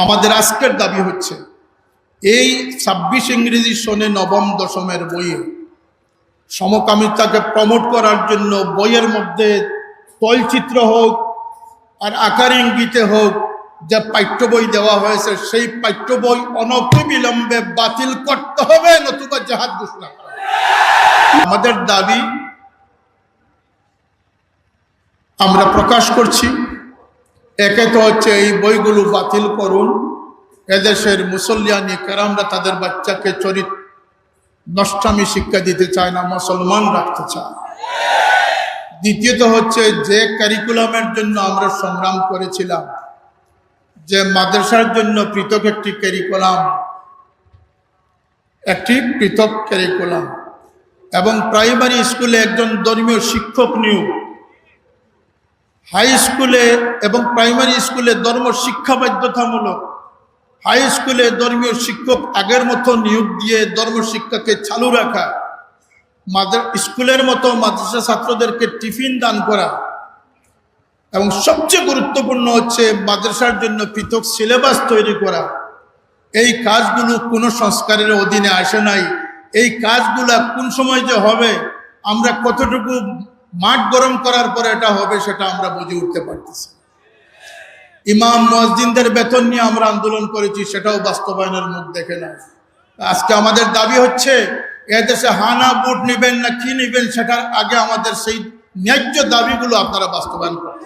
আমাদের আজকের দাবি হচ্ছে এই 26 ইংরেজি সনে নবম দশমের বইয়ে সমকামিতাকে প্রমোট করার জন্য বইয়ের মধ্যে তৈলচিত্র হোক আর আকার ইঙ্গিতে হোক যে পাঠ্য বই দেওয়া হয়েছে সেই পাঠ্য বই অনতিবিলম্বে বাতিল করতে হবে, নতুবা জিহাদ ঘোষণা করা হবে। আমাদের দাবি আমরা প্রকাশ করছি, একে তো হচ্ছে এই বইগুলো বাতিল করুন, এদেশের মুসল্লিয়ানি কেরামরা তাদের বাচ্চাকে চরিত্র নষ্টামি শিক্ষা দিতে চায় না, মুসলমান রাখতে চায়। দ্বিতীয়ত হচ্ছে যে কারিকুলামের জন্য আমরা সংগ্রাম করেছিলাম, যে মাদ্রাসার জন্য পৃথক একটি কারিকুলাম এবং প্রাইমারি স্কুলে একজন ধর্মীয় শিক্ষক নিয়োগ, হাই স্কুলে এবং প্রাইমারি স্কুলে ধর্ম শিক্ষা বাধ্যতামূলক, হাই স্কুলে ধর্মীয় শিক্ষক আগের মতো নিয়োগ দিয়ে ধর্ম শিক্ষাকে চালু রাখা, স্কুলের মতো মাদ্রাসা ছাত্রদেরকে টিফিন দান করা এবং সবচেয়ে গুরুত্বপূর্ণ হচ্ছে মাদ্রাসার জন্য পৃথক সিলেবাস তৈরি করা। এই কাজগুলো কোনো সংস্কারের অধীনে আসে নাই। এই কাজগুলা কোন সময় যে হবে, আমরা কতটুকু মাঠ গরম করার পরে এটা হবে সেটা আমরা বুঝে উঠতে পারতেছি। ইমাম মুয়াজ্জিনদের বেতন নিয়ে আমরা আন্দোলন করেছি, সেটাও বাস্তবায়নের মুখ দেখে নাই। আজকে আমাদের দাবি হচ্ছে এদেশে হানা ভোট নেবেন না কি নেবেন, সেটার আগে আমাদের সেই ন্যায্য দাবিগুলো আপনারা বাস্তবায়ন করেন।